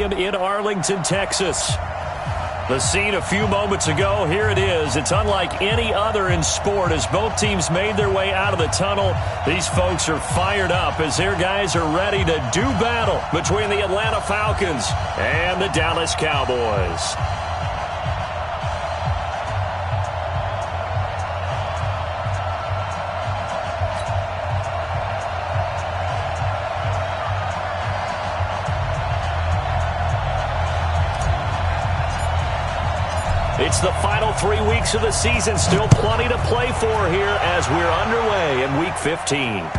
in Arlington, Texas. The scene a few moments ago, here it is. It's unlike any other in sport as both teams made their way out of the tunnel. These folks are fired up as their guys are ready to do battle between the Atlanta Falcons and the Dallas Cowboys. It's the final 3 weeks of the season. Still plenty to play for here as we're underway in Week 15.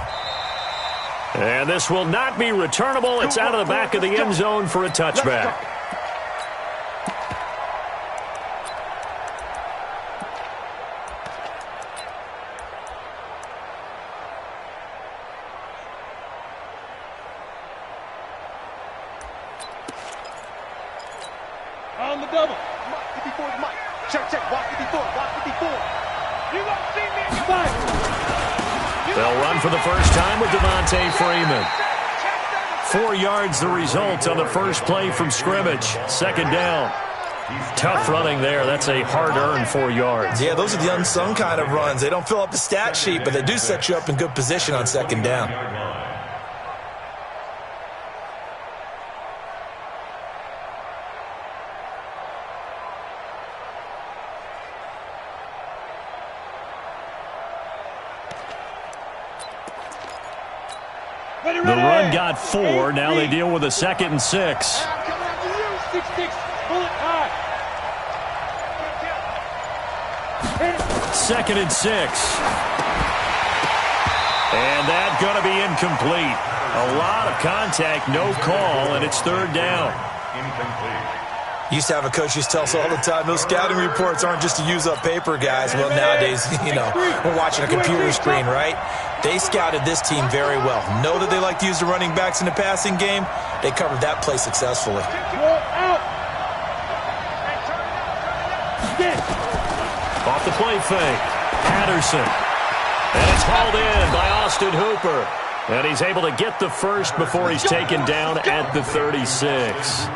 And this will not be returnable. It's out of the back of the end zone for a touchback. On the double. 54 is Mike. Check. Walk 54. You gonna see me in your body. They'll run for the first time with Devontae Freeman. 4 yards the result on the first play from scrimmage. Second down. Tough running there. That's a hard-earned 4 yards. Yeah, those are the unsung kind of runs. They don't fill up the stat sheet, but they do set you up in good position on second down. The run got 4. Now they deal with a 2nd and 6. 6-6. Pull it high. 2nd and 6. And that's going to be incomplete. A lot of contact, no call, and it's third down. Used to have a coach used to tell us all the time, those scouting reports aren't just to use up paper, guys. Well, nowadays, we're watching a computer screen, right? They scouted this team very well. Know that they like to use the running backs in the passing game. They covered that play successfully. Off the play fake. Patterson. And it's hauled in by Austin Hooper. And he's able to get the first before he's taken down at the 36.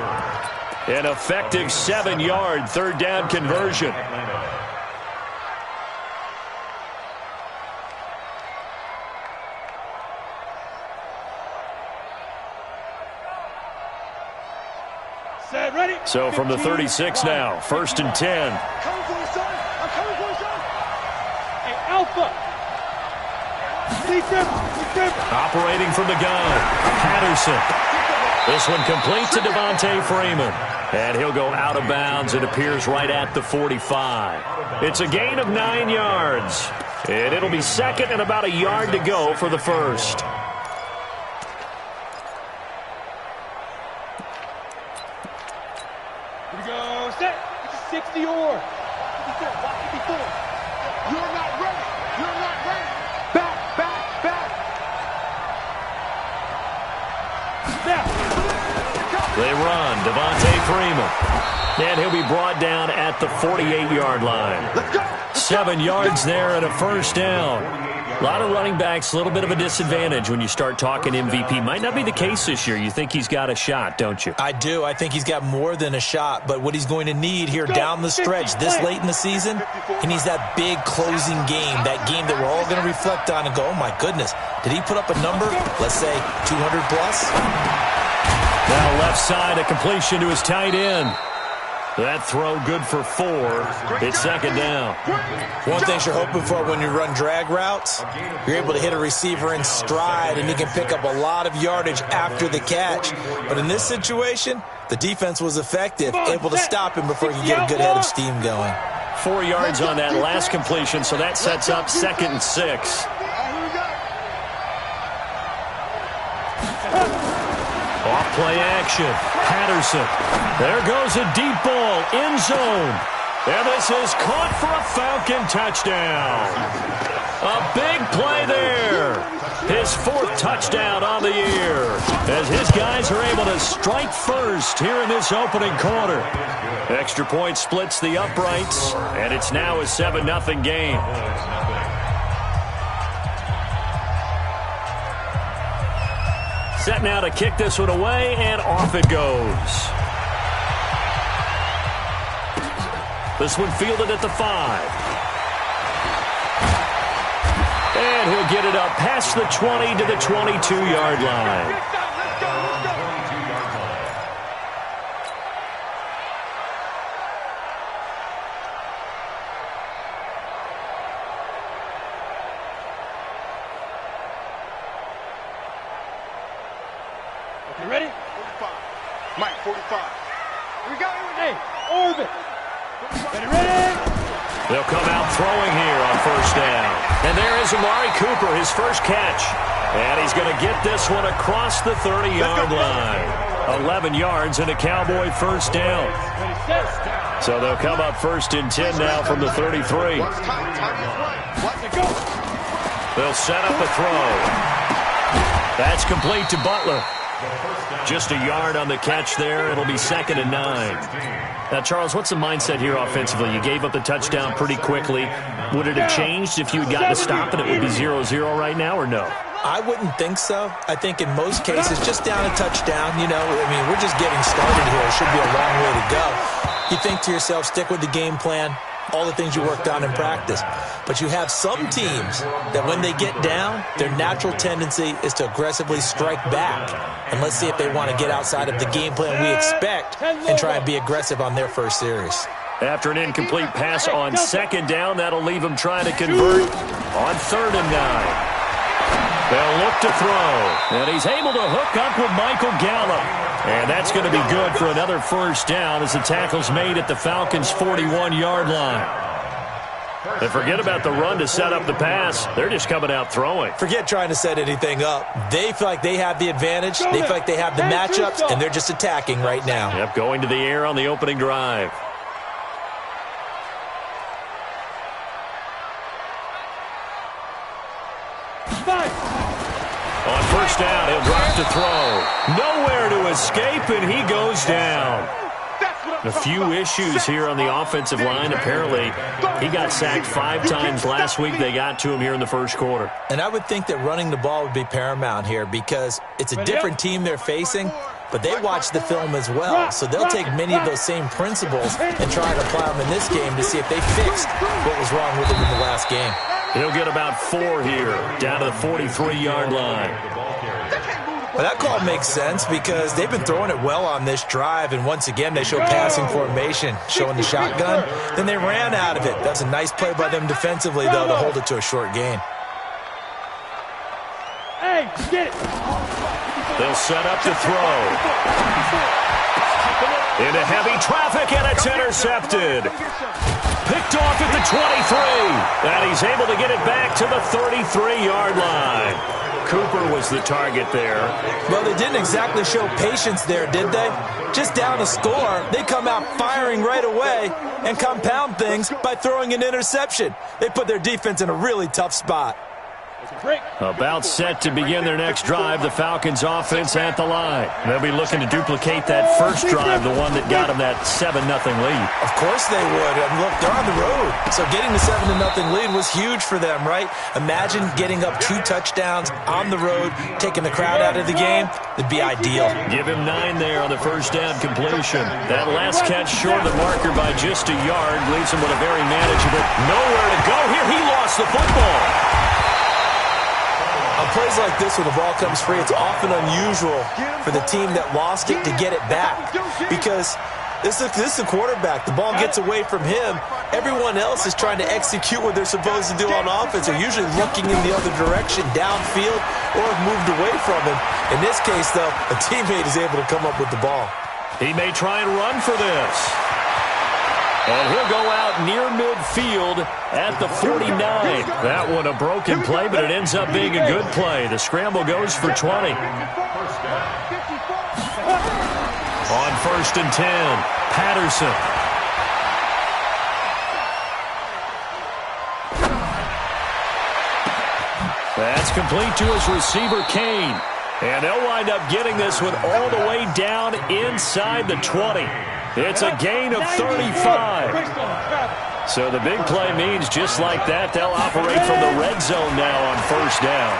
An effective 7-yard third down conversion. So from the 36 now, 1st and 10. Alpha. Operating from the gun, Patterson. This one complete to Devontae Freeman. And he'll go out of bounds. It appears right at the 45. It's a gain of 9 yards. And it'll be second and about a yard to go for the first. Here we go. Set. It's a 60 or. 54. Walk 54. You're not ready. Back. They run. Devontae Freeman. And he'll be brought down at the 48-yard line. 7 yards there and a first down. A lot of running backs, a little bit of a disadvantage when you start talking MVP. Might not be the case this year. You think he's got a shot, don't you? I do. I think he's got more than a shot. But what he's going to need here down the stretch this late in the season, he needs that big closing game, that game that we're all going to reflect on and go, oh, my goodness, did he put up a number, let's say, 200 plus? Now left side, a completion to his tight end. That throw good for 4. It's second down. One thing you're hoping for when you run drag routes, you're able to hit a receiver in stride, and he can pick up a lot of yardage after the catch. But in this situation, the defense was effective, able to stop him before he could get a good head of steam going. 4 yards on that last completion, so that sets up 2nd and 6. Off-play action. Patterson. There goes a deep ball. End zone. And this is caught for a Falcon touchdown. A big play there. His 4th touchdown on the year. As his guys are able to strike first here in this opening quarter. Extra point splits the uprights. And it's now a 7-0 game. Setting now to kick this one away, and off it goes. This one fielded at the 5. And he'll get it up past the 20 to the 22-yard line. You ready? 45. Mike, 45. We got it. Hey, orbit. Ready? They'll come out throwing here on first down. And there is Amari Cooper, his first catch. And he's going to get this one across the 30-yard line. 11 yards and a Cowboy first down. So they'll come up first and 10 now from the 33. They'll set up a throw. That's complete to Butler. Just a yard on the catch there. It'll be 2nd and 9. Now, Charles, what's the mindset here offensively? You gave up the touchdown pretty quickly. Would it have changed if you had gotten a stop and it would be 0-0 right now, or no? I wouldn't think so. I think in most cases, just down a touchdown, you know, I mean, we're just getting started here. It should be a long way to go. You think to yourself, stick with the game plan, all the things you worked on in practice. But you have some teams that when they get down, their natural tendency is to aggressively strike back. And let's see if they want to get outside of the game plan we expect and try and be aggressive on their first series. After an incomplete pass on 2nd down, that'll leave him trying to convert on 3rd and 9. They'll look to throw, and he's able to hook up with Michael Gallup. And that's going to be good for another first down as the tackle's made at the Falcons' 41-yard line. And forget about the run to set up the pass. They're just coming out throwing. Forget trying to set anything up. They feel like they have the advantage. They feel like they have the matchups, and they're just attacking right now. Yep, going to the air on the opening drive. On first down, he'll drop to throw. Nowhere to escape, and he goes down. A few issues here on the offensive line. Apparently, he got sacked 5 times last week. They got to him here in the first quarter. And I would think that running the ball would be paramount here because it's a different team they're facing, but they watch the film as well. So they'll take many of those same principles and try to apply them in this game to see if they fixed what was wrong with them in the last game. He'll get about 4 here, down to the 43-yard line. Well, that call makes sense because they've been throwing it well on this drive, and once again they show passing formation, showing the shotgun. Then they ran out of it. That's a nice play by them defensively, though, to hold it to a short gain. Hey, get it. They'll set up to throw. Into heavy traffic, and it's intercepted. Picked off at the 23, and he's able to get it back to the 33-yard line. Cooper was the target there. Well, they didn't exactly show patience there, did they? Just down a score, they come out firing right away and compound things by throwing an interception. They put their defense in a really tough spot. About set to begin their next drive, the Falcons offense at the line. They'll be looking to duplicate that first drive, the one that got them that 7-0 lead. Of course they would. I mean, look, they're on the road. So getting the 7-0 lead was huge for them, right? Imagine getting up 2 touchdowns on the road, taking the crowd out of the game. It'd be ideal. Give him 9 there on the first down completion. That last catch short of the marker by just a yard leaves him with a very manageable. Nowhere to go here. He lost the football. On plays like this, when the ball comes free, it's often unusual for the team that lost it to get it back because this is the quarterback. The ball gets away from him. Everyone else is trying to execute what they're supposed to do on offense. They're usually looking in the other direction, downfield, or have moved away from him. In this case, though, a teammate is able to come up with the ball. He may try and run for this. And he'll go out near midfield at the 49. That one a broken play, but it ends up being a good play. The scramble goes for 20. On first and 10, Patterson. That's complete to his receiver, Kane. And they'll wind up getting this one all the way down inside the 20. It's a gain of 35. So the big play means just like that, they'll operate from the red zone now on first down.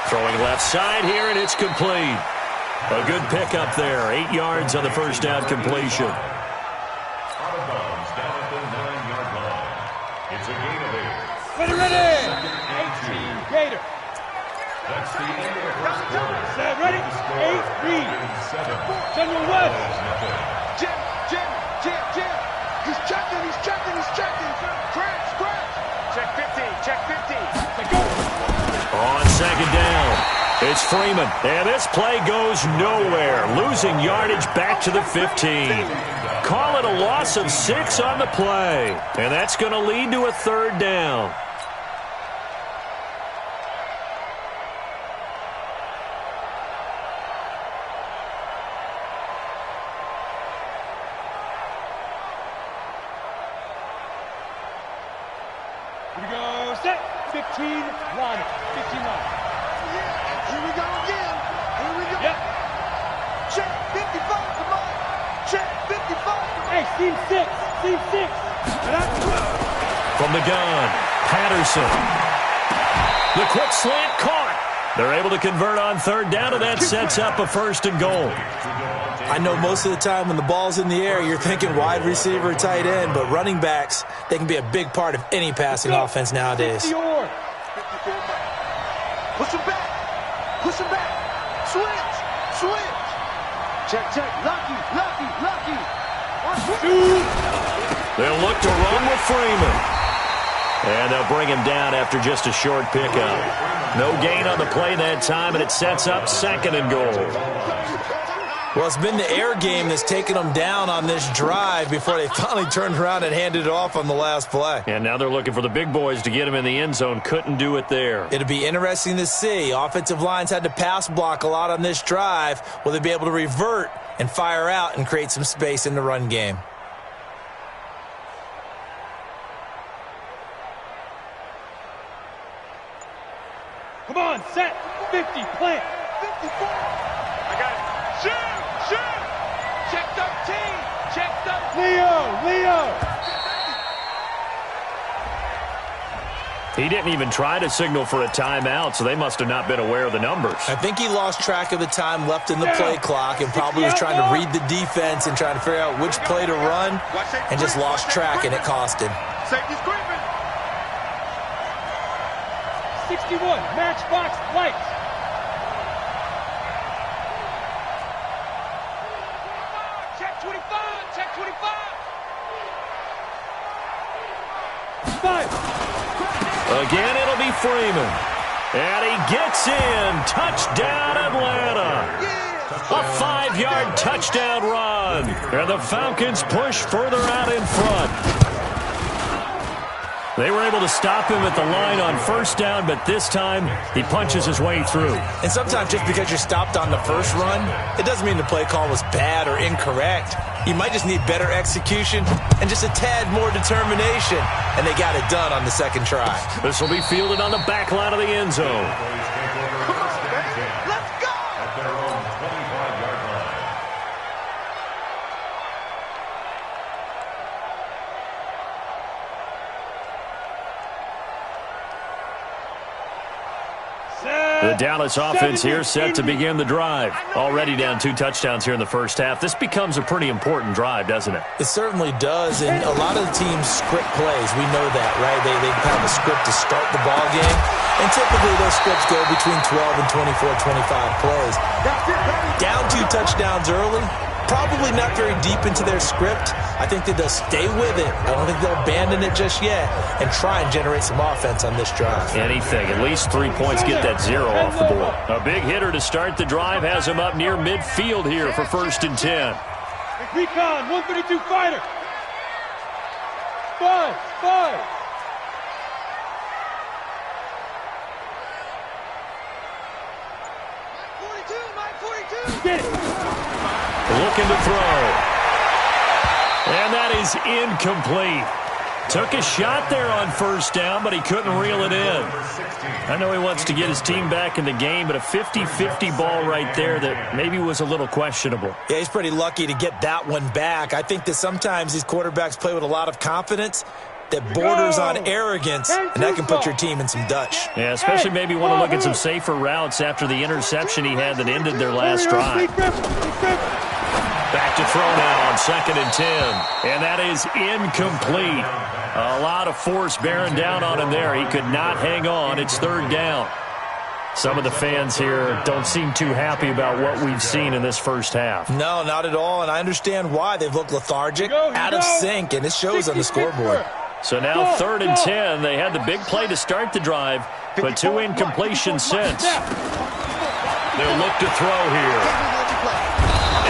Throwing left side here, and it's complete. A good pickup there. 8 yards on the first down completion. Out of bounds, down at the 9-yard line. It's a gain of 8. Ready! 18 Gator. That's the end of the first quarter. Set, ready? 8 read. 7. General West. Jim. He's checking. Scratch. Check 15. Go. On second down, it's Freeman. And this play goes nowhere. Losing yardage back to the 15. Call it a loss of 6 on the play. And that's going to lead to a third down. Here we go. Set. 15 line. 15 line. Here we go again. Yep. Check 55, come on. Check 55. Hey, seam 6. From the gun, Patterson. The quick slant caught. They're able to convert on third down, and that sets up a first and goal. I know most of the time when the ball's in the air, you're thinking wide receiver, tight end, but running backs, they can be a big part of any passing offense nowadays. 50 or. Push him back. Switch. Check. Lucky. They'll look to run with Freeman. And they'll bring him down after just a short pickup. No gain on the play that time, and it sets up second and goal. Well, it's been the air game that's taken them down on this drive before they finally turned around and handed it off on the last play. And now they're looking for the big boys to get him in the end zone. Couldn't do it there. It'll be interesting to see. Offensive lines had to pass block a lot on this drive. Will they be able to revert and fire out and create some space in the run game? Come on, set. 50, plant. 54. I got it. Shoot. Check 13. Leo. He didn't even try to signal for a timeout, so they must have not been aware of the numbers. I think he lost track of the time left in the play clock and probably was trying to read the defense and trying to figure out which play to run and just lost track, and it cost him. Safety's creeping. 61, matchbox lights. Check 25. 5. Again, it'll be Freeman. And he gets in. Touchdown, Atlanta. A 5-yard touchdown run. And the Falcons push further out in front. They were able to stop him at the line on first down, but this time he punches his way through. And sometimes just because you're stopped on the first run, it doesn't mean the play call was bad or incorrect. You might just need better execution and just a tad more determination, and they got it done on the second try. This will be fielded on the back line of the end zone. Let's go. At their own 25-yard line. The Dallas offense here set to begin the drive. Already down 2 touchdowns here in the first half. This becomes a pretty important drive, doesn't it? It certainly does, and a lot of the teams script plays. We know that, right? They have a script to start the ball game, and typically those scripts go between 12 and 24, 25 plays. Down 2 touchdowns early, probably not very deep into their script. I think that they'll stay with it. I don't think they'll abandon it just yet and try and generate some offense on this drive. Anything. At least 3 points, get that 0 off the board. A big hitter to start the drive has him up near midfield here for 1st and 10. Recon, 132 fighter. 5. Get it. Looking to throw. And that is incomplete. Took a shot there on first down, but he couldn't reel it in. I know he wants to get his team back in the game, but a 50-50 ball right there that maybe was a little questionable. Yeah, he's pretty lucky to get that one back. I think that sometimes these quarterbacks play with a lot of confidence, that borders on arrogance, and that can put your team in some Dutch. Yeah, especially maybe want to look at some safer routes after the interception he had that ended their last drive. Back to throw now on 2nd and 10. And that is incomplete. A lot of force bearing down on him there. He could not hang on. It's 3rd down. Some of the fans here don't seem too happy about what we've seen in this first half. No, not at all, and I understand why. They've looked lethargic, out of sync, and it shows on the scoreboard. So now 3rd and 10. They had the big play to start the drive, but 2 incompletions since. They'll look to throw here.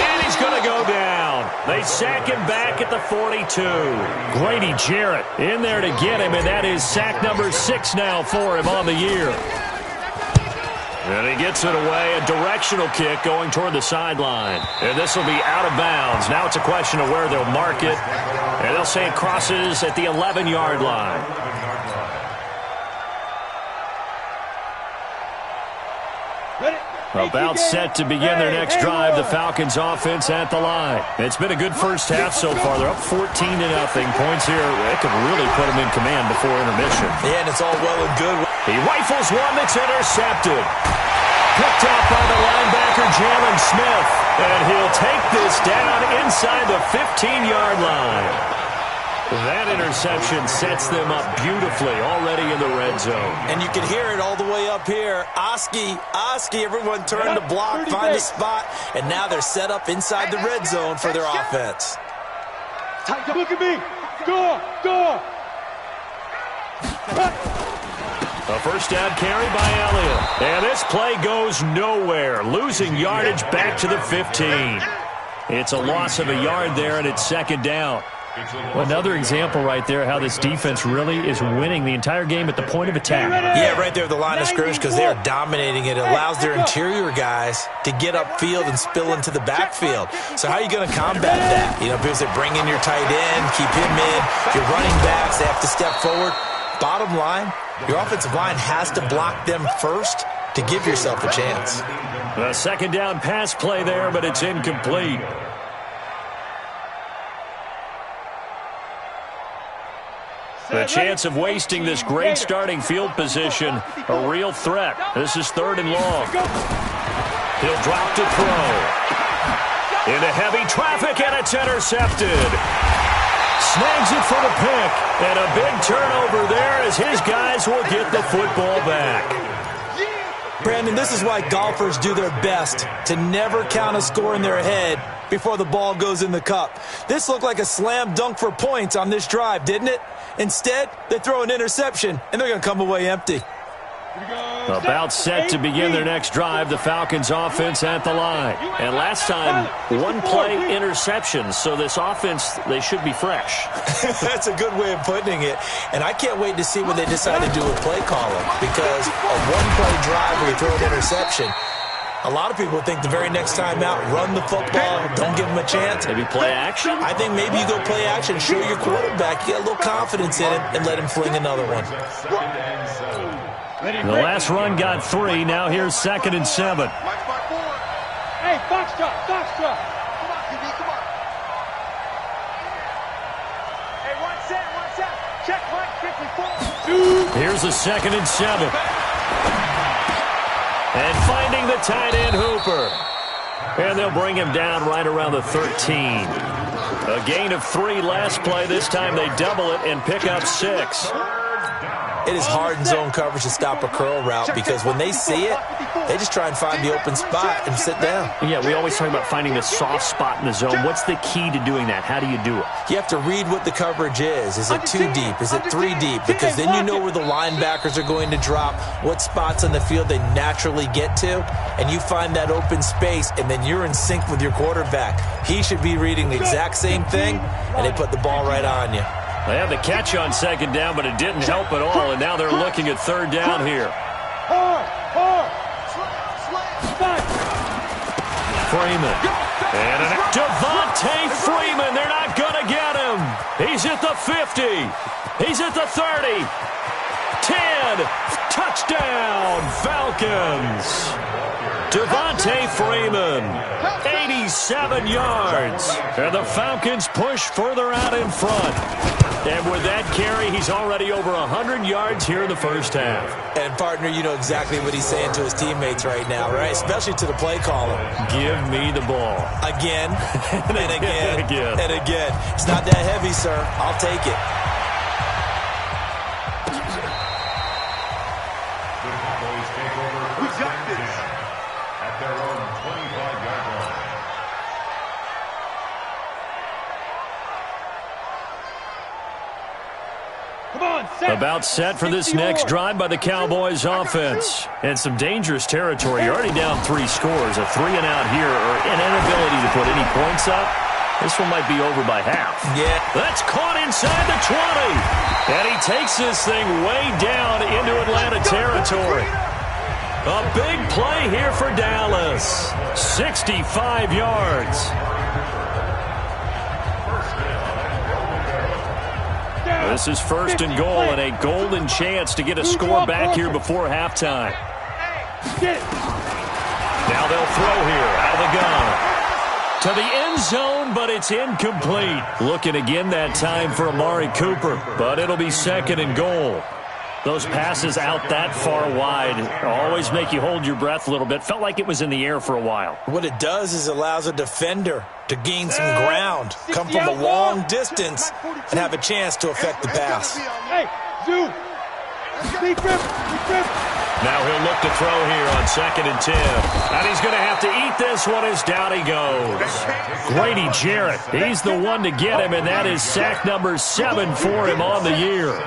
And he's going to go down. They sack him back at the 42. Grady Jarrett in there to get him, and that is sack number 6 now for him on the year. And he gets it away, a directional kick going toward the sideline. And this will be out of bounds. Now it's a question of where they'll mark it. And they'll say it crosses at the 11-yard line. About set to begin their next drive, the Falcons offense at the line. It's been a good first half so far. They're up 14-0. Points here, it could really put them in command before intermission. Yeah, and it's all well and good. He rifles one that's intercepted. Picked up by the linebacker, Jalen Smith. And he'll take this down inside the 15-yard line. That interception sets them up beautifully already in the red zone. And you can hear it all the way up here. Oski, everyone turned to block, find a spot, and now they're set up inside the red zone for their offense. Look at me. Go. A first down carry by Elliott. And this play goes nowhere. Losing yardage back to the 15. It's a loss of a yard there, and it's 2nd down. Well, another example right there how this defense really is winning the entire game at the point of attack. Yeah, right there at the line of scrimmage because they are dominating it. It allows their interior guys to get upfield and spill into the backfield. So how are you going to combat that? You know, because they bring in your tight end, keep him in. Your running backs, they have to step forward. Bottom line, your offensive line has to block them first to give yourself a chance. A 2nd down pass play there, but it's incomplete. The chance of wasting this great starting field position, a real threat. This is 3rd and long. He'll drop to throw. Into heavy traffic, and it's intercepted. Snags it for the pick, and a big turnover there as his guys will get the football back. Brandon, this is why golfers do their best to never count a score in their head before the ball goes in the cup. This looked like a slam dunk for points on this drive, didn't it? Instead, they throw an interception, and they're going to come away empty. About set to begin their next drive, the Falcons offense at the line. And last time, 1 play interceptions, so this offense, they should be fresh. That's a good way of putting it. And I can't wait to see when they decide to do a play calling, because a 1-play drive where you throw an interception, a lot of people think the very next time out, run the football, don't give them a chance. Maybe play action? I think maybe you go play action, show your quarterback, you get a little confidence in him, and let him fling another one. The last run got 3. Now here's 2nd and 7. Hey, box drop. Come on, QB, come on. Hey, one set. Check right, 54. Here's a 2nd and 7. And finding the tight end, Hooper. And they'll bring him down right around the 13. A gain of 3 last play. This time they double it and pick up 6. It is hard in zone coverage to stop a curl route because when they see it, they just try and find the open spot and sit down. Yeah, we always talk about finding the soft spot in the zone. What's the key to doing that? How do you do it? You have to read what the coverage is. Is it 2 deep? Is it 3 deep? Because then you know where the linebackers are going to drop, what spots on the field they naturally get to, and you find that open space, and then you're in sync with your quarterback. He should be reading the exact same thing, and they put the ball right on you. They had the catch on 2nd down, but it didn't help at all, and now they're looking at 3rd down here. Freeman. And Devontae Freeman. They're not going to get him. He's at the 50. He's at the 30. 10. Touchdown, Falcons. Devontae Freeman, 87 yards. And the Falcons push further out in front. And with that carry, he's already over 100 yards here in the first half. And, partner, you know exactly what he's saying to his teammates right now, right? Especially to the play caller. Give me the ball. Again, and again, and again. and again. It's not that heavy, sir. I'll take it. The Cowboys take over first and 10 at their own 25-yard line. Come on, set. About set for this next drive by the Cowboys offense. And some dangerous territory. You're already down 3 scores. A 3-and-out here or an inability to put any points up. This one might be over by half. Yeah. That's caught inside the 20. And he takes this thing way down into Atlanta territory. A big play here for Dallas. 65 yards. This is first and goal and a golden chance to get a score back here before halftime. Now they'll throw here out of the gun. To the end zone, but it's incomplete. Looking again that time for Amari Cooper, but it'll be second and goal. Those passes out that far wide always make you hold your breath a little bit. Felt like it was in the air for a while. What it does is allows a defender to gain some ground, come from a long distance, and have a chance to affect the pass. Hey, Zoo. Deep rip. Now he'll look to throw here on second and 10. And he's going to have to eat this one as down he goes. Grady Jarrett, he's the one to get him, and that is sack number 7 for him on the year.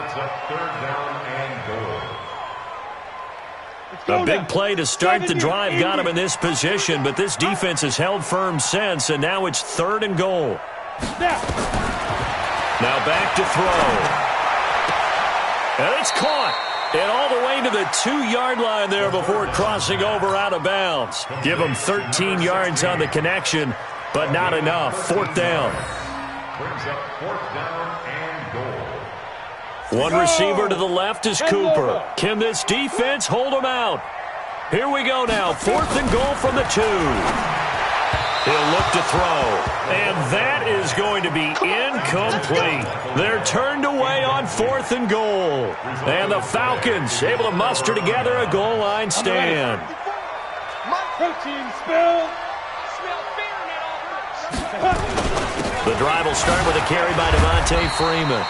A big play to start the drive got him in this position, but this defense has held firm since, and now it's third and goal. Now back to throw. And it's caught. And all the way to the 2-yard line there before crossing over out of bounds. Give him 13 yards on the connection, but not enough. Fourth down. Brings up fourth down and goal. One receiver to the left is Cooper. Can this defense hold him out? Here we go now. Fourth and goal from the 2. He'll look to throw. And that is going to be incomplete. They're turned away on fourth and goal. And the Falcons able to muster together a goal line stand. Protein spill. The drive will start with a carry by Devontae Freeman.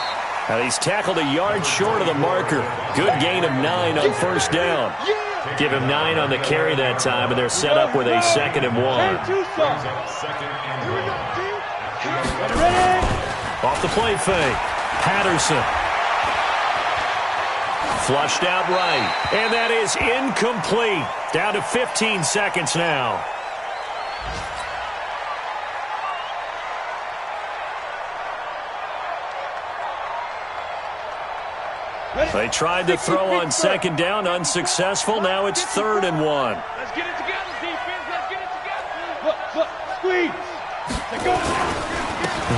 And he's tackled a yard short of the marker. Good gain of 9 on first down. Give him 9 on the carry that time, and they're set up with a second and 1. Off the play fake. Patterson. Flushed out right. And that is incomplete. Down to 15 seconds now. They tried to throw on second down, unsuccessful. Now it's third and 1. Let's get it together, defense. Let's get it together. Look, squeeze.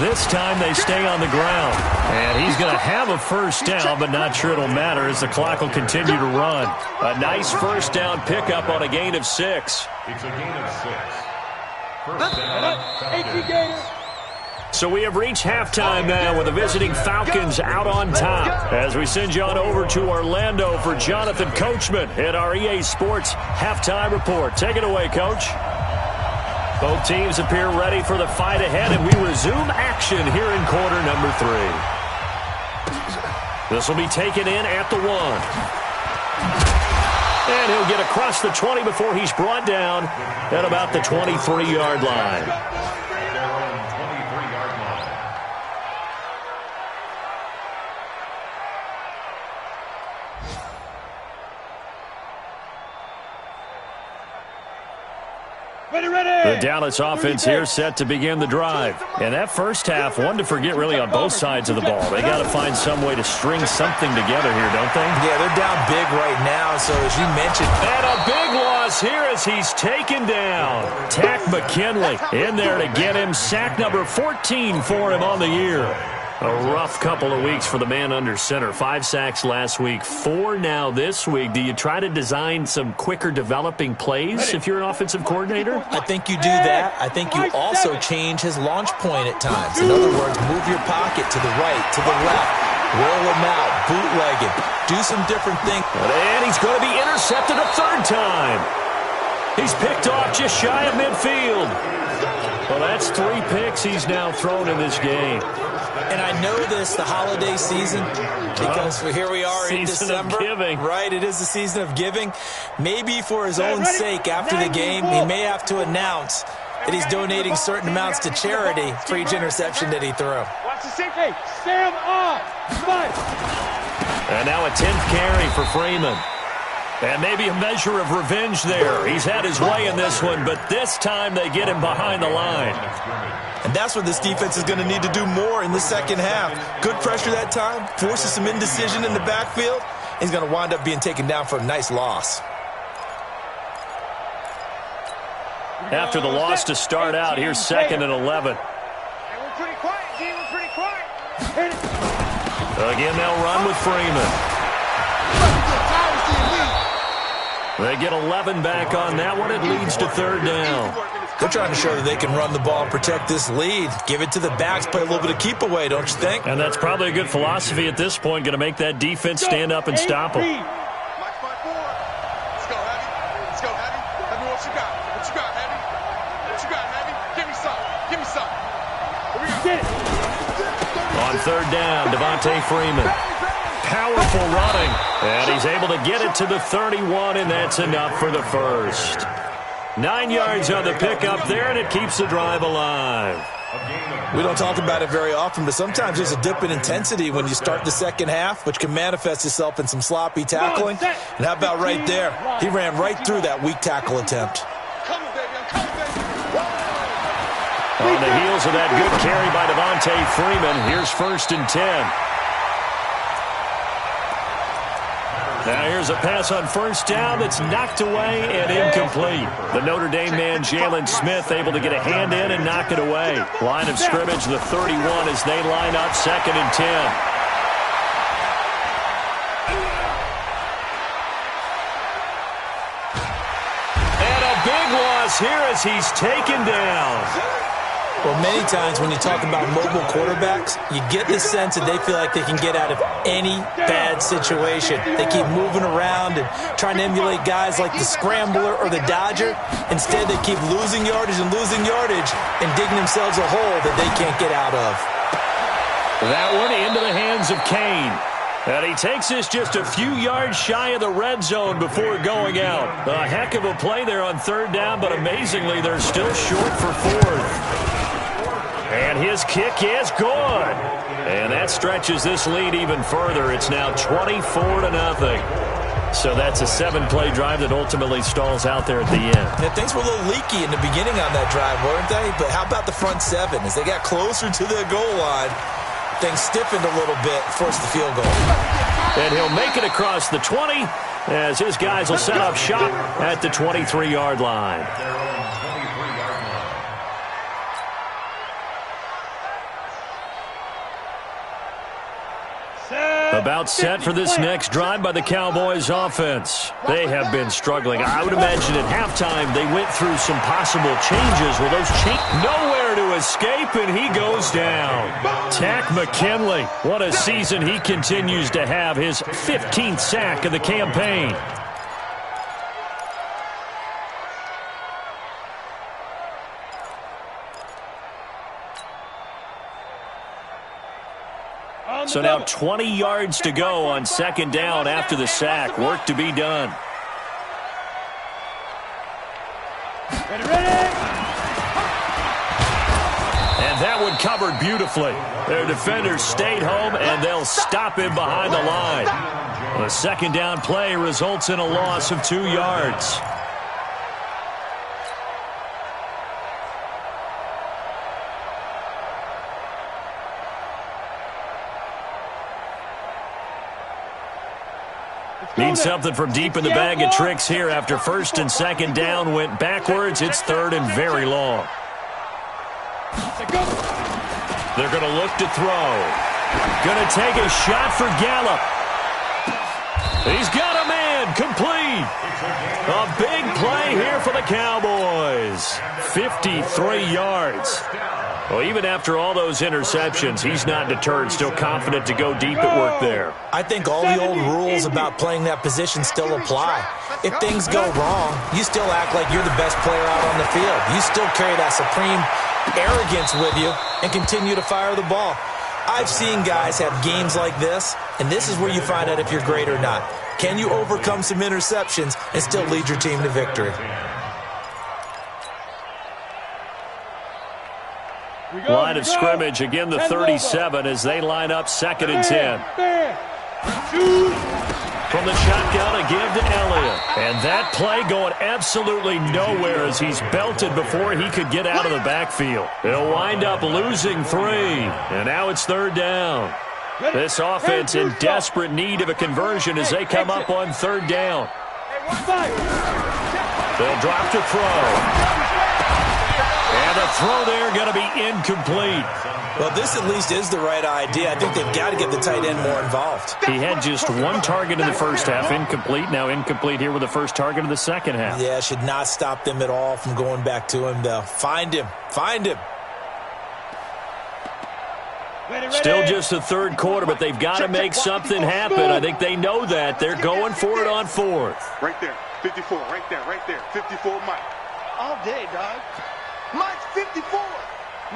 This time they stay on the ground. And he's going to have a first down, but not sure it'll matter as the clock will continue to run. A nice first down pickup on a gain of 6. It's a gain of 6. First down, Falcons. So we have reached halftime now with the visiting Falcons out on top. As we send you on over to Orlando for Jonathan Coachman at our EA Sports Halftime Report. Take it away, Coach. Both teams appear ready for the fight ahead, and we resume action here in quarter number 3. This will be taken in at the 1. And he'll get across the 20 before he's brought down at about the 23-yard line. The Dallas offense here set to begin the drive. And that first half, one to forget really on both sides of the ball. They got to find some way to string something together here, don't they? Yeah, they're down big right now, so as you mentioned. And a big loss here as he's taken down. Tack McKinley in there to get him. Sack number 14 for him on the year. A rough couple of weeks for the man under center. 5 sacks last week, 4 now this week. Do you try to design some quicker developing plays if you're an offensive coordinator? I think you do that. I think you also change his launch point at times. In other words, move your pocket to the right, to the left, roll him out, bootleg him, do some different things. And he's going to be intercepted a 3rd time. He's picked off just shy of midfield. Well, that's 3 picks he's now thrown in this game. And I know this, the holiday season, because here we are in December. Season of giving. Right, it is the season of giving. Maybe for his own sake, after the game, he may have to announce that he's donating certain amounts to charity for each interception that he threw. Watch the safety. Stand off. And now a 10th carry for Freeman. And maybe a measure of revenge there. He's had his way in this one, but this time they get him behind the line. And that's what this defense is going to need to do more in the second half. Good pressure that time, forces some indecision in the backfield. He's going to wind up being taken down for a nice loss. After the loss to start out, here's 2nd and 11. We're pretty quiet, G. We're pretty quiet. Again, they'll run with Freeman. They get 11 back on that one. It leads to 3rd down. They're trying to show that they can run the ball and protect this lead. Give it to the backs, play a little bit of keep away, don't you think? And that's probably a good philosophy at this point, going to make that defense stand up and stop them. Let's go, Heavy. Let's go, Heavy. Tell me what you got. What you got, Heavy? What you got, Heavy? Give me some. Give me some. Here we go. On 3rd down, Devontae Freeman. Powerful running. And he's able to get it to the 31, and that's enough for the 1st. 9 yards on the pickup there, and it keeps the drive alive. We don't talk about it very often, but sometimes there's a dip in intensity when you start the second half, which can manifest itself in some sloppy tackling. And how about right there? He ran right through that weak tackle attempt. On the heels of that good carry by Devontae Freeman, here's 1st and 10. Now here's a pass on 1st down that's knocked away and incomplete. The Notre Dame man, Jalen Smith, able to get a hand in and knock it away. Line of scrimmage, the 31, as they line up 2nd and 10. And a big loss here as he's taken down. Well, many times when you talk about mobile quarterbacks, you get the sense that they feel like they can get out of any bad situation. They keep moving around and trying to emulate guys like the Scrambler or the Dodger. Instead, they keep losing yardage and digging themselves a hole that they can't get out of. That one into the hands of Kane. And he takes this just a few yards shy of the red zone before going out. A heck of a play there on 3rd down, but amazingly, they're still short for 4th. And his kick is good. And that stretches this lead even further. It's now 24-0. So that's a 7-play drive that ultimately stalls out there at the end. Yeah, things were a little leaky in the beginning on that drive, weren't they? But how about the front 7? As they got closer to the goal line, things stiffened a little bit, forced the field goal. And he'll make it across the 20 as his guys will set up shop at the 23-yard line. About set for this next drive by the Cowboys offense. They have been struggling. I would imagine at halftime they went through some possible changes. Well, those nowhere to escape, and he goes down. Tack McKinley, what a season he continues to have. His 15th sack of the campaign. So now 20 yards to go on 2nd down after the sack. Work to be done. And that one covered beautifully. Their defenders stayed home, and they'll stop him behind the line. The 2nd down play results in a loss of 2 yards. Need something from deep in the bag of tricks here after 1st and 2nd down went backwards. It's 3rd and very long. They're going to look to throw. Gonna take a shot for Gallup. He's got a man, complete. A big play here for the Cowboys. 53 yards. Well, even after all those interceptions, he's not deterred, still confident to go deep at work there. I think all the old rules about playing that position still apply. If things go wrong, you still act like you're the best player out on the field. You still carry that supreme arrogance with you and continue to fire the ball. I've seen guys have games like this, and this is where you find out if you're great or not. Can you overcome some interceptions and still lead your team to victory? Line of scrimmage, again the 37 as they line up 2nd and 10. From the shotgun, a give to Elliott. And that play going absolutely nowhere as he's belted before he could get out of the backfield. They'll wind up losing 3. And now it's 3rd down. This offense in desperate need of a conversion as they come up on 3rd down. They'll drop to throw. And the throw there going to be incomplete. Well, this at least is the right idea. I think they've got to get the tight end more involved. He had just 1 target in the first half, incomplete. Now incomplete here with the first target of the second half. Yeah, should not stop them at all from going back to him, though. Find him. Find him. Still just the 3rd quarter, but they've got to make something happen. I think they know that. They're going for it on 4th. Right there. 54. Right there. Right there. 54, Mike. All day, dog. Mike's 54.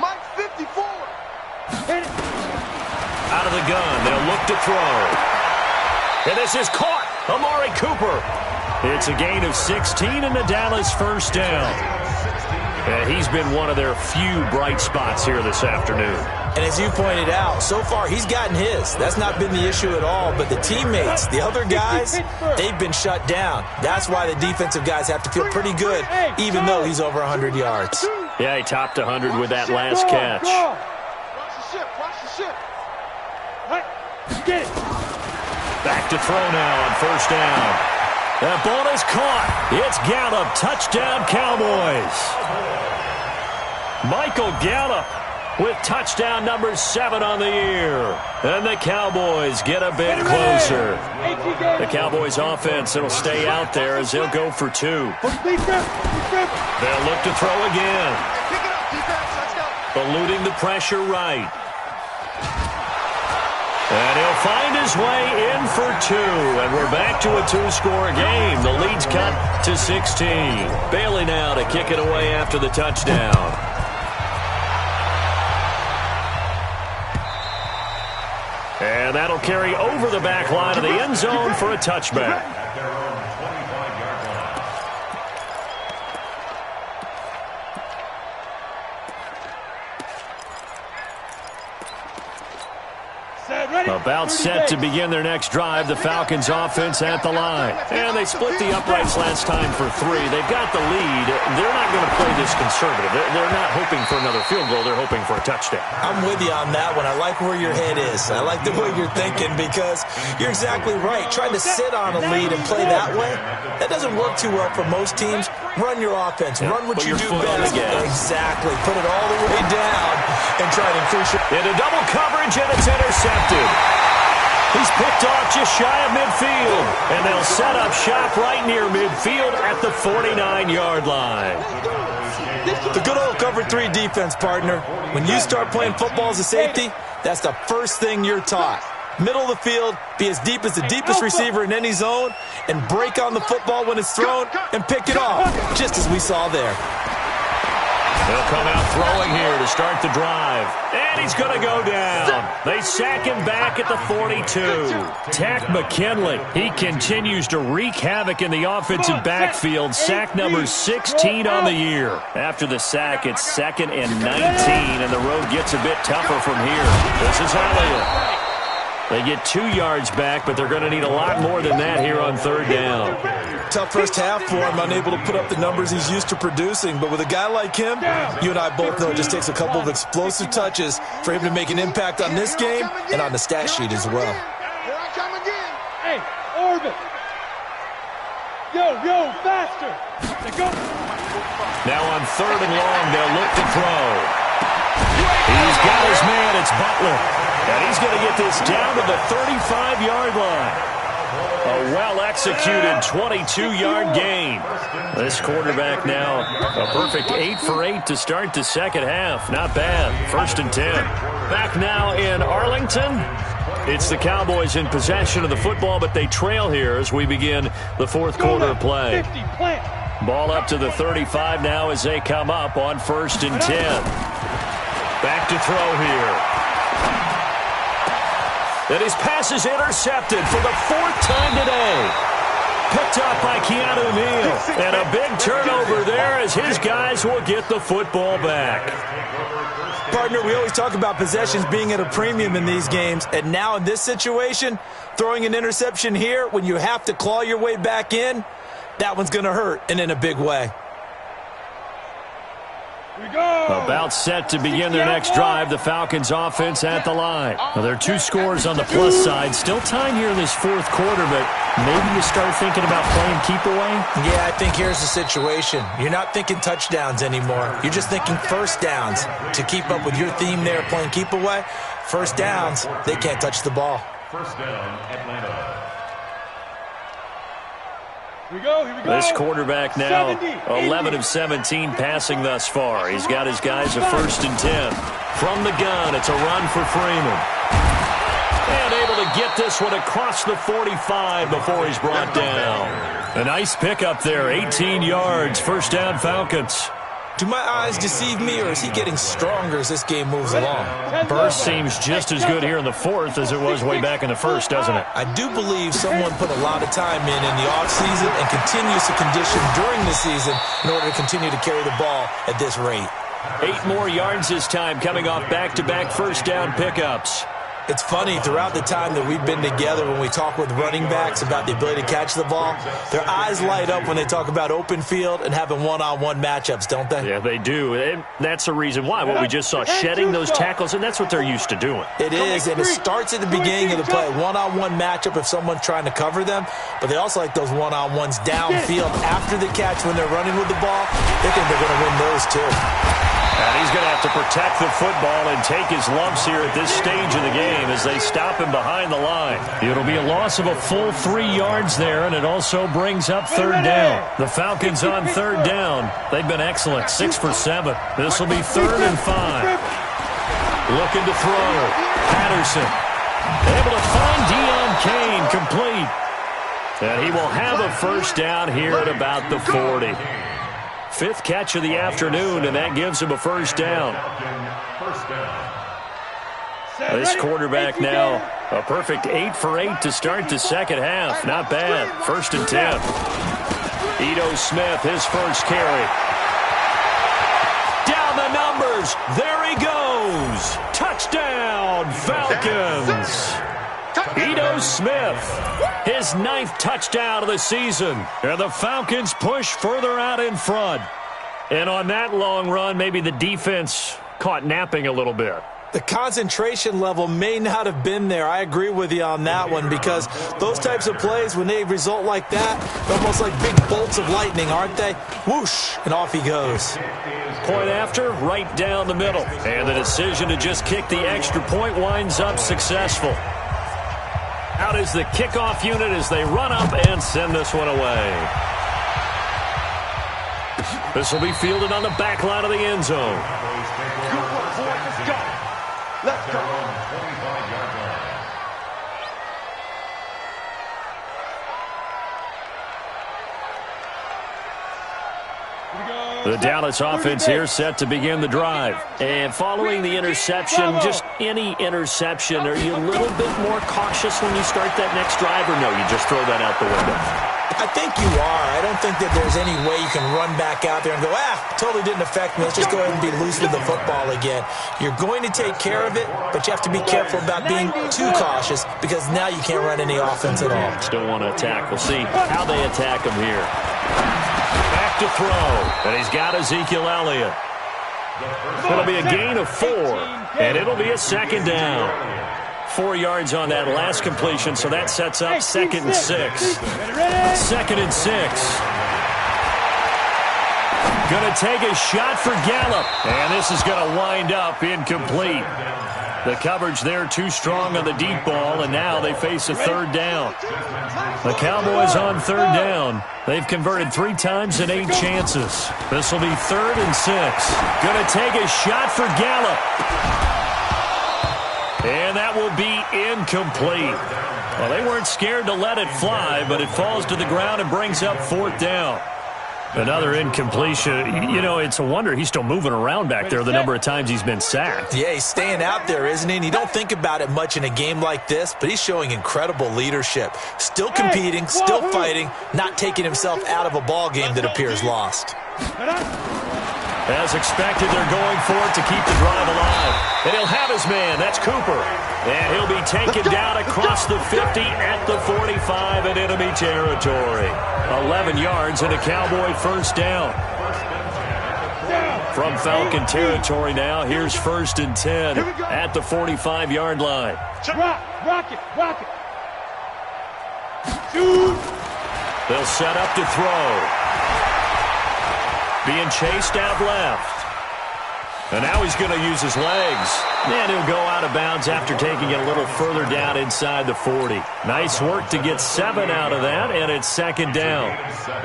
Mike's 54. Out of the gun, they'll look to throw. And this is caught. Amari Cooper. It's a gain of 16 and the Dallas first down. And he's been one of their few bright spots here this afternoon. And as you pointed out, so far he's gotten his. That's not been the issue at all. But the teammates, the other guys, they've been shut down. That's why the defensive guys have to feel pretty good, even though he's over 100 yards. Yeah, he topped 100 with that last catch. Watch the ship. Watch the ship. Get it. Back to throw now on 1st down. That ball is caught. It's Gallup. Touchdown, Cowboys. Michael Gallup with touchdown number 7 on the year. And the Cowboys get a bit closer. The Cowboys offense, it'll stay out there as they'll go for 2. They'll look to throw again. Eluding the pressure right. And he'll find his way in for 2. And we're back to a 2-score game. The lead's cut to 16. Bailey now to kick it away after the touchdown. And that'll carry over the back line of the end zone for a touchback. About set to begin their next drive. The Falcons offense at the line. And they split the uprights last time for 3. They've got the lead. They're not going to play this conservative. They're not hoping for another field goal. They're hoping for a touchdown. I'm with you on that one. I like where your head is. I like the way you're thinking because you're exactly right. Trying to sit on a lead and play that way, that doesn't work too well for most teams. Run your offense. Run what you do best. Exactly. Put it all the way down and try to increase your... Into double coverage, and it's intercepted. He's picked off just shy of midfield. And they'll set up shop right near midfield at the 49-yard line. The good old cover 3 defense, partner. When you start playing football as a safety, that's the first thing you're taught. Middle of the field, be as deep as the deepest receiver in any zone, and break on the football when it's thrown and pick it off, just as we saw there. He'll come out throwing here to start the drive. And he's going to go down. They sack him back at the 42. Takk McKinley, he continues to wreak havoc in the offensive backfield. Sack number 16 on the year. After the sack, it's 2nd and 19, and the road gets a bit tougher from here. This is Elliott. They get 2 yards back, but they're going to need a lot more than that here on 3rd down. Tough first half for him, unable to put up the numbers he's used to producing. But with a guy like him, you and I both know it just takes a couple of explosive touches for him to make an impact on this game and on the stat sheet as well. Here I come again. Hey, Orbit. Yo, faster. Go. Now on 3rd and long, they'll look to throw. He's got his man. It's Butler. And he's going to get this down to the 35-yard line. A well-executed 22-yard gain. This quarterback now a perfect 8 for 8 to start the second half. Not bad. 1st and 10. Back now in Arlington. It's the Cowboys in possession of the football, but they trail here as we begin the fourth quarter of play. Ball up to the 35 now as they come up on 1st and 10. Back to throw here. And his pass is intercepted for the 4th time today. Picked up by Keanu Neal. And a big turnover there as his guys will get the football back. Partner, we always talk about possessions being at a premium in these games. And now in this situation, throwing an interception here when you have to claw your way back in, that one's going to hurt, and in a big way. About set to begin their next drive. The Falcons offense at the line. Well, there are 2 scores on the plus side. Still time here in this fourth quarter, but maybe you start thinking about playing keep away? Yeah, I think here's the situation. You're not thinking touchdowns anymore. You're just thinking first downs. To keep up with your theme there, playing keep away, first downs, they can't touch the ball. First down, Atlanta. Here we go. This quarterback now 11 of 17 passing thus far. He's got his guys a 1st and 10. From the gun, it's a run for Freeman. And able to get this one across the 45 before he's brought down. A nice pickup there, 18 yards, 1st down Falcons. Do my eyes deceive me, or is he getting stronger as this game moves along? Burst seems just as good here in the 4th as it was way back in the 1st, doesn't it? I do believe someone put a lot of time in the offseason and continues to condition during the season in order to continue to carry the ball at this rate. 8 more yards this time coming off back-to-back 1st down pickups. It's funny, throughout the time that we've been together, when we talk with running backs about the ability to catch the ball, their eyes light up when they talk about open field and having one-on-one matchups, don't they? Yeah, they do. And that's the reason why. What we just saw, shedding those tackles, and that's what they're used to doing. It is, and it starts at the beginning of the play. One-on-one matchup if someone's trying to cover them, but they also like those one-on-ones downfield after the catch when they're running with the ball. They think they're going to win those too. And he's going to have to protect the football and take his lumps here at this stage of the game as they stop him behind the line. It'll be a loss of a full 3 yards there, and it also brings up 3rd down. The Falcons on 3rd down. They've been excellent, 6 for 7. This will be 3rd and 5. Looking to throw. Patterson able to find Deion Kane, complete. And he will have a 1st down here at about the 40. 5th catch of the afternoon, and that gives him a 1st down. This quarterback now a perfect 8 for 8 to start the second half. Not bad. 1st and 10. Ito Smith, his first carry. Down the numbers. There he goes. Touchdown, Falcons. Ito Smith, his 9th touchdown of the season. And the Falcons push further out in front. And on that long run, maybe the defense caught napping a little bit. The concentration level may not have been there. I agree with you on that one, because those types of plays, when they result like that, they're almost like big bolts of lightning, aren't they? Whoosh, and off he goes. Point after, right down the middle. And the decision to just kick the extra point winds up successful. Out is the kickoff unit as they run up and send this one away. This will be fielded on the back line of the end zone. Let's go. The Dallas offense here set to begin the drive. And following the interception, just any interception, are you a little bit more cautious when you start that next drive, or no, you just throw that out the window? I think you are. I don't think that there's any way you can run back out there and go, totally didn't affect me. Let's just go ahead and be loose with the football again. You're going to take care of it, but you have to be careful about being too cautious, because now you can't run any offense at all. Still want to attack. We'll see how they attack him here. Back to throw, and he's got Ezekiel Elliott. It'll be a gain of 4, and it'll be a 2nd down. 4 yards on that last completion, so that sets up 2nd and 6. 2nd and 6. Going to take a shot for Gallup, and this is going to wind up incomplete. The coverage there too strong on the deep ball, and now they face a third down. The Cowboys on third down. They've converted 3 times in 8 chances. This will be 3rd and 6. Going to take a shot for Gallup. And that will be incomplete. Well, they weren't scared to let it fly, but it falls to the ground and brings up 4th down. Another incompletion. You know, it's a wonder he's still moving around back there the number of times he's been sacked. Yeah, he's staying out there, isn't he? And you don't think about it much in a game like this, but he's showing incredible leadership. Still competing, still fighting, not taking himself out of a ball game that appears lost. As expected, they're going for it to keep the drive alive. And he'll have his man. That's Cooper. And he'll be taken down across the 50 at the 45 in enemy territory. 11 yards and a Cowboy first down. From Falcon territory now, here's 1st and 10 at the 45-yard line. Rock it. Shoot. They'll set up to throw. Being chased out left. And now he's going to use his legs. And he'll go out of bounds after taking it a little further down inside the 40. Nice work to get 7 out of that, and it's 2nd down.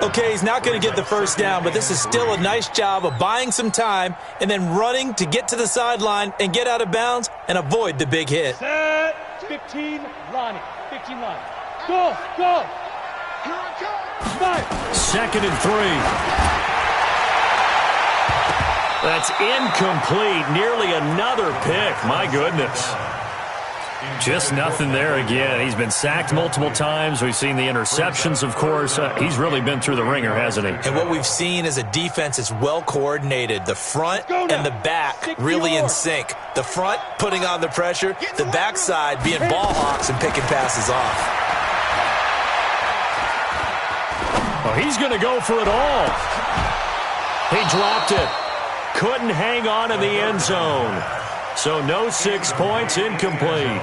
Okay, he's not going to get the first down, but this is still a nice job of buying some time and then running to get to the sideline and get out of bounds and avoid the big hit. Set. 15, Lonnie. 15, Lonnie. Go. Here I come. 2nd and 3. That's incomplete. Nearly another pick. My goodness. Just nothing there again. He's been sacked multiple times. We've seen the interceptions, of course. He's really been through the ringer, hasn't he? And what we've seen is a defense that's well coordinated. The front and the back really in sync. The front putting on the pressure. The backside being ball hawks and picking passes off. Well, he's going to go for it all. He dropped it. Couldn't hang on in the end zone. So no 6 points, incomplete.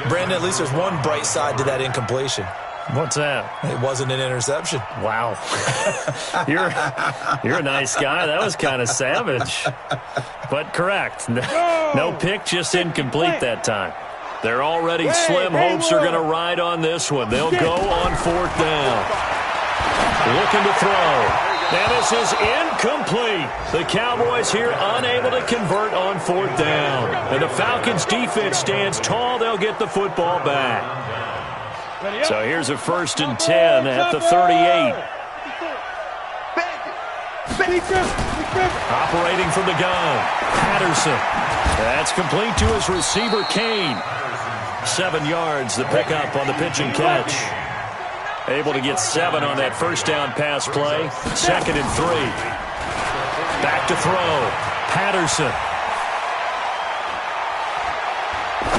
Brandon, at least there's one bright side to that incompletion. What's that? It wasn't an interception. Wow. You're a nice guy. That was kind of savage. But correct. No pick, just incomplete that time. They're already slim hopes are going to ride on this one. They'll go on 4th down. Looking to throw. And this is incomplete. The Cowboys here unable to convert on 4th down. And the Falcons defense stands tall. They'll get the football back. So here's a 1st and 10 at the 38. Operating from the gun. Patterson. That's complete to his receiver, Kane. 7 yards, the pickup on the pitch and catch. Able to get 7 on that first down pass play. 2nd and 3. Back to throw. Patterson.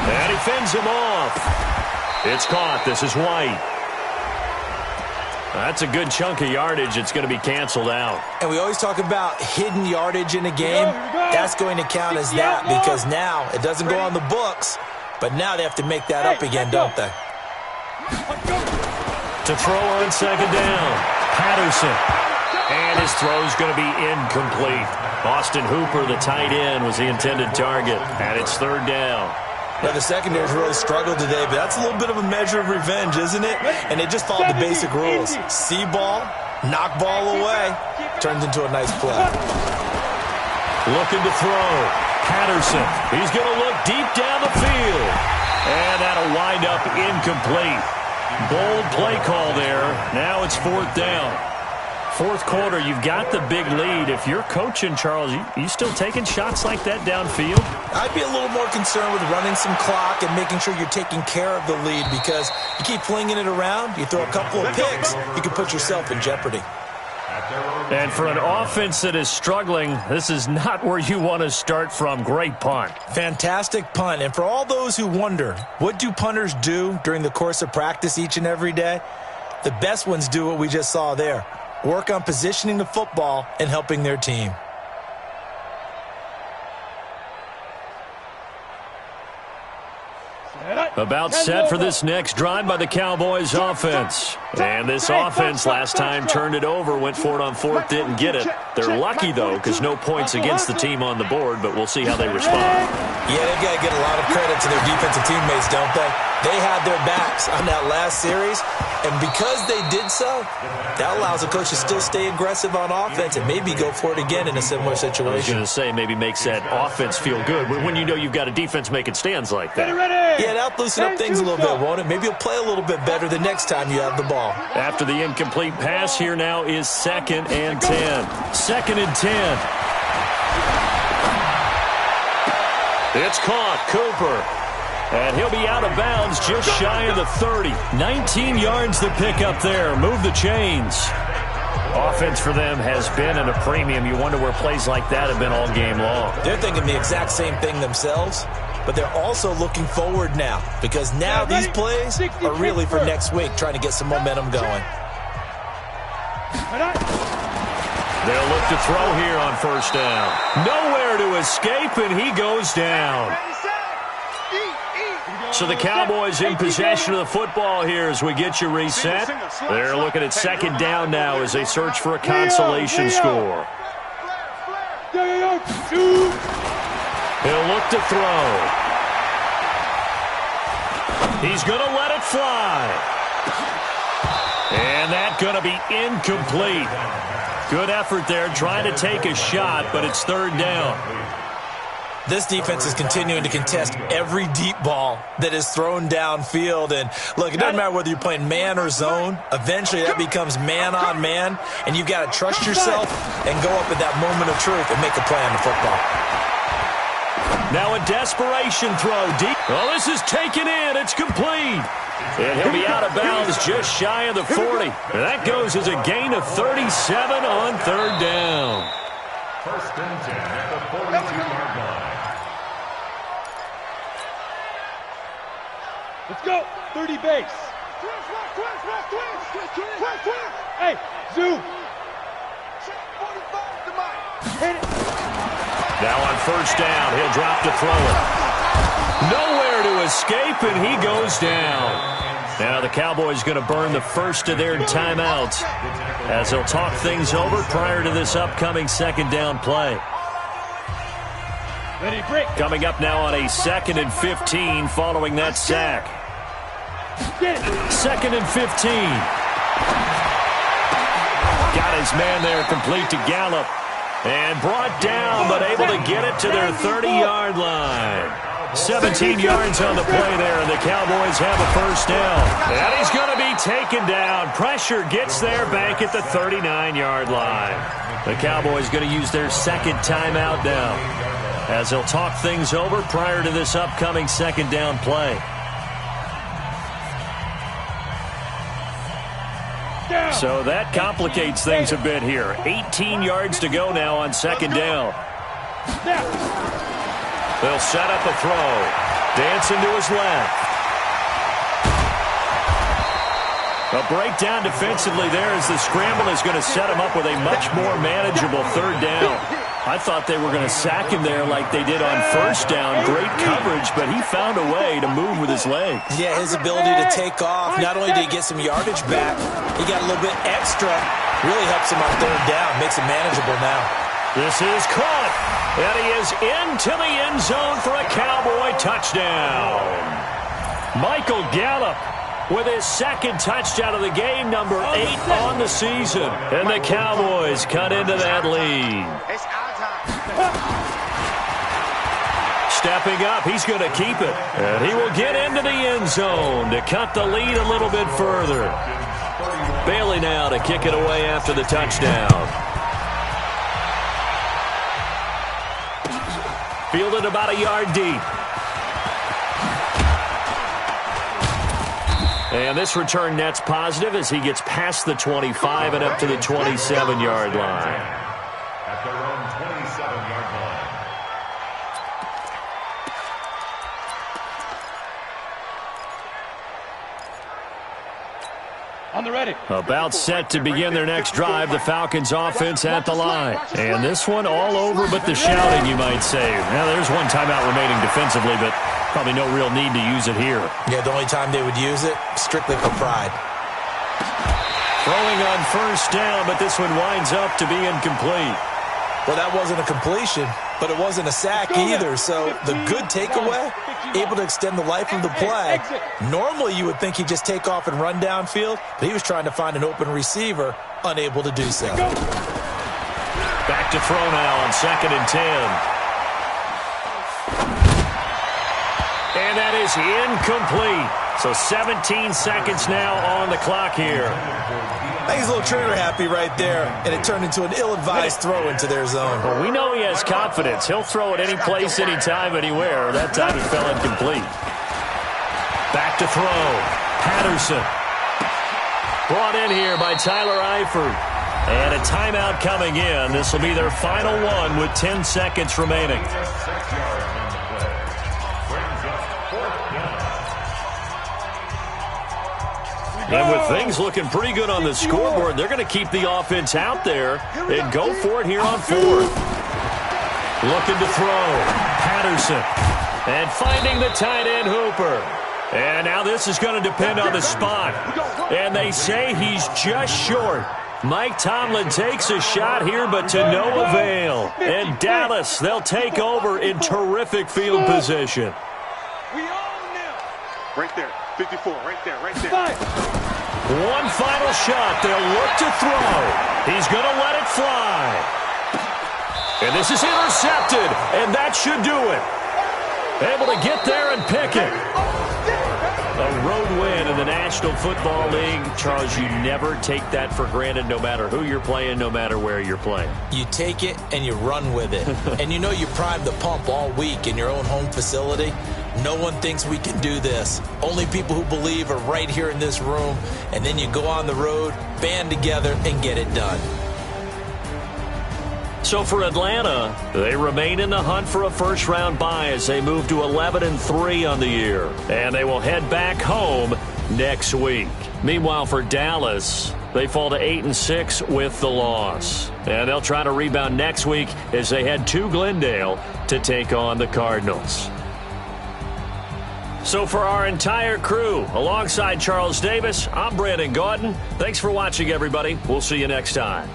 And he fends him off. It's caught. This is White. That's a good chunk of yardage. It's going to be canceled out. And we always talk about hidden yardage in a game. That's going to count as that because now it doesn't go on the books, but now they have to make that up again, don't they? To throw on 2nd down. Patterson. And his throw is going to be incomplete. Austin Hooper, the tight end, was the intended target. And it's 3rd down. Well, the secondary's really struggled today, but that's a little bit of a measure of revenge, isn't it? And they just followed the basic rules. See ball, knock ball away, turns into a nice play. Looking to throw. Patterson. He's going to look deep down the field. And that'll wind up incomplete. Bold play call there. Now it's 4th down. 4th quarter, you've got the big lead. If you're coaching, Charles, you still taking shots like that downfield? I'd be a little more concerned with running some clock and making sure you're taking care of the lead because you keep flinging it around, you throw a couple of picks, you can put yourself in jeopardy. And for an offense that is struggling, this is not where you want to start from. Great punt. Fantastic punt. And for all those who wonder, what do punters do during the course of practice each and every day? The best ones do what we just saw there. Work on positioning the football and helping their team. About set for this next drive by the Cowboys offense. And this offense last time turned it over, went for it on fourth, didn't get it. They're lucky, though, because no points against the team on the board, but we'll see how they respond. Yeah, they've got to get a lot of credit to their defensive teammates, don't they? They had their backs on that last series, and because they did so, that allows the coach to still stay aggressive on offense and maybe go for it again in a similar situation. I was going to say maybe makes that offense feel good when you know you've got a defense making stands like that. Yeah, that'll loosen up things a little bit, won't it? Maybe you'll play a little bit better the next time you have the ball. After the incomplete pass, here now is 2nd and 10. 2nd and 10. It's caught. Cooper. And he'll be out of bounds just shy of the 30. 19 yards to pick up there. Move the chains. Offense for them has been at a premium. You wonder where plays like that have been all game long. They're thinking the exact same thing themselves, but they're also looking forward now because now these plays are really for next week, trying to get some momentum going. They'll look to throw here on first down. Nowhere to escape, and he goes down. So the Cowboys in possession of the football here as we get you reset. They're looking at 2nd down now as they search for a consolation score. Shoot. He'll look to throw. He's going to let it fly. And that's going to be incomplete. Good effort there trying to take a shot, but it's 3rd down. This defense is continuing to contest every deep ball that is thrown downfield. And, look, it doesn't matter whether you're playing man or zone. Eventually, that becomes man-on-man, and you've got to trust yourself and go up at that moment of truth and make a play on the football. Now a desperation throw deep. Well, this is taken in. It's complete. And he'll be out of bounds just shy of the 40. And that goes as a gain of 37 on 3rd down. 1st and 10 at the 42-yard line. Let's go. 30 base. Hey, zoom. Hit it. Now on first down, he'll drop to throw it. Nowhere to escape, and he goes down. Now the Cowboys going to burn the first of their timeouts as they'll talk things over prior to this upcoming 2nd down play. Coming up now on a 2nd and 15 following that sack. 2nd and 15. Got his man there complete to Gallup. And brought down, but able to get it to their 30-yard line. 17 yards on the play there, and the Cowboys have a first down. And he's going to be taken down. Pressure gets there back at the 39-yard line. The Cowboys going to use their 2nd timeout now as they'll talk things over prior to this upcoming 2nd down play. So that complicates things a bit here. 18 yards to go now on 2nd down. They'll set up a throw. Dancing to his left. A breakdown defensively there as the scramble is going to set him up with a much more manageable 3rd down. I thought they were going to sack him there like they did on first down. Great coverage, but he found a way to move with his legs. Yeah, his ability to take off, not only did he get some yardage back, he got a little bit extra. Really helps him on 3rd down, makes it manageable now. This is caught, and he is into the end zone for a Cowboy touchdown. Michael Gallup with his 2nd touchdown of the game, number 8 on the season. And the Cowboys cut into that lead. Stepping up, he's going to keep it. And he will get into the end zone to cut the lead a little bit further. Bailey now to kick it away after the touchdown. Fielded about a yard deep. And this return net's positive as he gets past the 25 and up to the 27-yard line. At their own 27-yard line. On the ready. About set to begin their next drive, the Falcons offense at the line. And this one all over but the shouting, you might say. Now, there's one timeout remaining defensively, but Probably no real need to use it here. Yeah, the only time they would use it, strictly for pride. Throwing on first down, but this one winds up to be incomplete. Well, that wasn't a completion, but it wasn't a sack either. So the good takeaway, able to extend the life of the play. Normally, you would think he'd just take off and run downfield, but he was trying to find an open receiver, unable to do so. Back to throw now on 2nd and 10. And that is incomplete. So 17 seconds now on the clock here. I think he's a little trigger happy right there, and it turned into an ill-advised throw into their zone. Well, we know he has confidence. He'll throw it any place, anytime, anywhere. That time it fell incomplete. Back to throw. Patterson. Brought in here by Tyler Eifert. And a timeout coming in. This will be their final one with 10 seconds remaining. And with things looking pretty good on the scoreboard, they're going to keep the offense out there and go for it here on 4th. Looking to throw. Patterson. And finding the tight end Hooper. And now this is going to depend on the spot. And they say he's just short. Mike Tomlin takes a shot here, but to no avail. And Dallas, they'll take over in terrific field position. Right there. 54, right there, right there. One final shot. They'll look to throw. He's going to let it fly. And this is intercepted, and that should do it. Able to get there and pick it. A road win in the National Football League. Charles, you never take that for granted, no matter who you're playing, no matter where you're playing. You take it and you run with it. And you know you primed the pump all week in your own home facility. No one thinks we can do this. Only people who believe are right here in this room. And then you go on the road, band together, and get it done. So for Atlanta, they remain in the hunt for a first-round bye as they move to 11-3 on the year. And they will head back home next week. Meanwhile, for Dallas, they fall to 8-6 with the loss. And they'll try to rebound next week as they head to Glendale to take on the Cardinals. So for our entire crew, alongside Charles Davis, I'm Brandon Gaudin. Thanks for watching, everybody. We'll see you next time.